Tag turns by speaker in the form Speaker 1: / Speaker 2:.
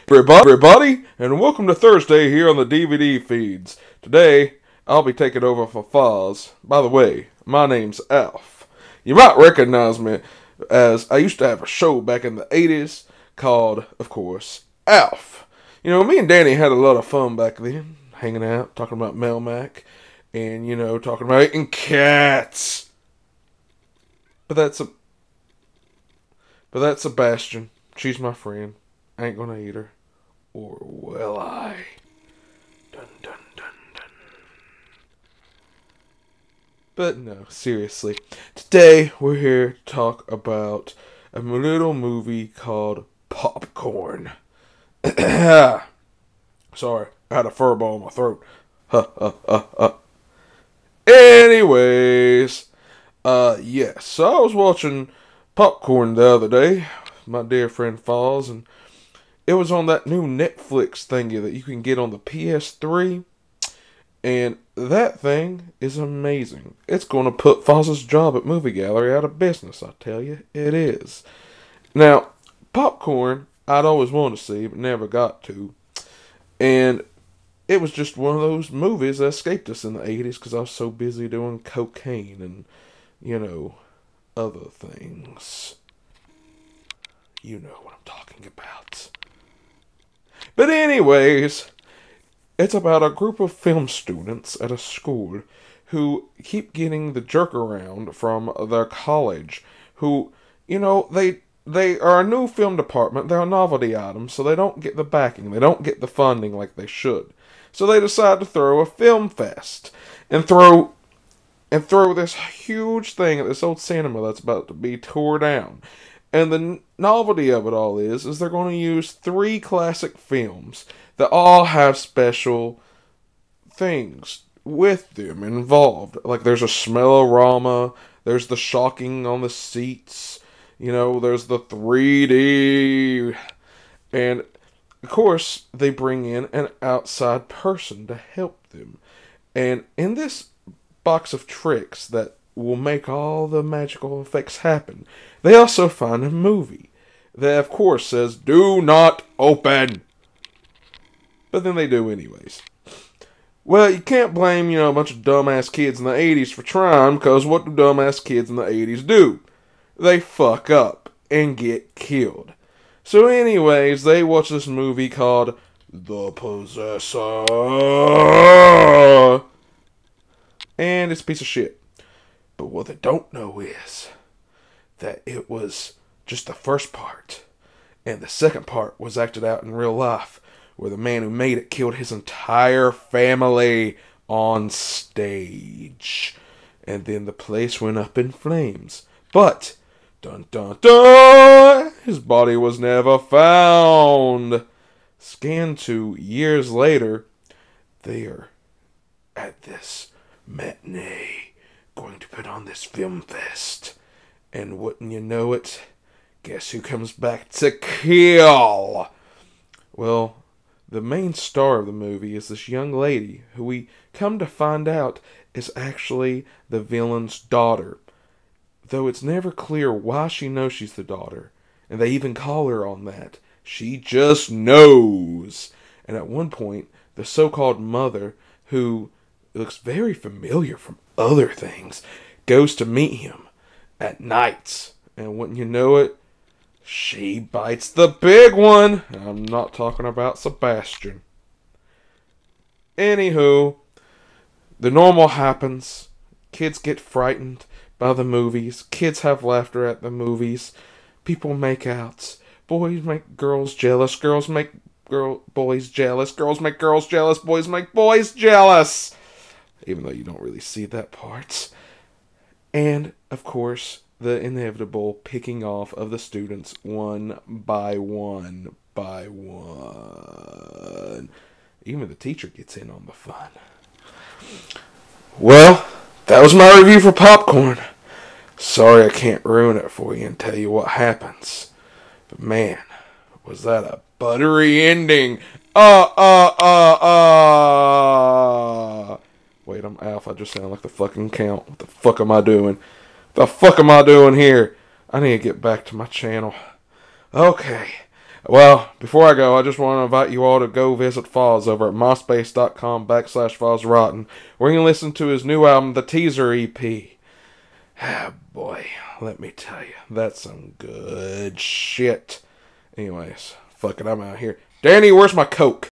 Speaker 1: everybody, and welcome to Thursday here on the DVD feeds. Today, I'll be taking over for Foz. By the way, my name's Alf. You might recognize me as I used to have a show back in the 80s called, of course, Alf. You know, me and Danny had a lot of fun back then, hanging out, talking about Melmac, and, talking about eating cats. But that's Sebastian. She's my friend. I ain't gonna eat her. Or will I? Dun dun dun dun. But no, seriously. Today we're here to talk about a little movie called Popcorn. Sorry, I had a furball in my throat. Anyways, yes, so I was watching Popcorn the other day, my dear friend Foz, and it was on that new Netflix thingy that you can get on the PS3, and that thing is amazing. It's going to put Foz's job at Movie Gallery out of business, I tell you, it is. Now, Popcorn, I'd always wanted to see, but never got to, and it was just one of those movies that escaped us in the 80s because I was so busy doing cocaine and, other things. You know what I'm talking about. But anyways, it's about a group of film students at a school who keep getting the jerk around from their college, who, they are a new film department, they're a novelty item, so they don't get the backing, they don't get the funding like they should. So they decide to throw a film fest and throw this huge thing at this old cinema that's about to be tore down. And the novelty of it all is they're going to use 3 classic films that all have special things with them involved. Like there's a smell-o-rama, there's the shocking on the seats, there's the 3D, and of course they bring in an outside person to help them. And in this box of tricks that will make all the magical effects happen, they also find a movie that, of course, says, "Do not open." But then they do anyways. Well, you can't blame, a bunch of dumbass kids in the 80s for trying, because what do dumbass kids in the 80s do? They fuck up and get killed. So anyways, they watch this movie called The Possessor, and it's a piece of shit. But what they don't know is that it was just the first part, and the second part was acted out in real life, where the man who made it killed his entire family on stage. And then the place went up in flames. But, dun dun dun, his body was never found. Scan to years later, they are at this matinee going to put on this film fest. And wouldn't you know it, guess who comes back to kill? Well, the main star of the movie is this young lady who we come to find out is actually the villain's daughter. Though it's never clear why she knows she's the daughter, and they even call her on that. She just knows. And at one point, the so-called mother, who looks very familiar from other things, goes to meet him at night. And wouldn't you know it, she bites the big one. I'm not talking about Sebastian. Anywho, the normal happens. Kids get frightened by the movies. Kids have laughter at the movies. People make outs. Boys make girls jealous. Girls make boys jealous. Girls make girls jealous. Boys make boys jealous. Even though you don't really see that part. And, of course, the inevitable picking off of the students one by one by one. Even the teacher gets in on the fun. Well, that was my review for Popcorn. Sorry I can't ruin it for you and tell you what happens. But man, was that a buttery ending. Wait, I'm Alf. I just sound like the fucking Count. What the fuck am I doing? The fuck am I doing here? I need to get back to my channel. Okay. Well, before I go, I just want to invite you all to go visit Foz over at myspace.com/FozRotten, where you can listen to his new album, The Teaser EP. Ah, boy, let me tell you, that's some good shit. Anyways, fuck it, I'm out here. Danny, where's my Coke?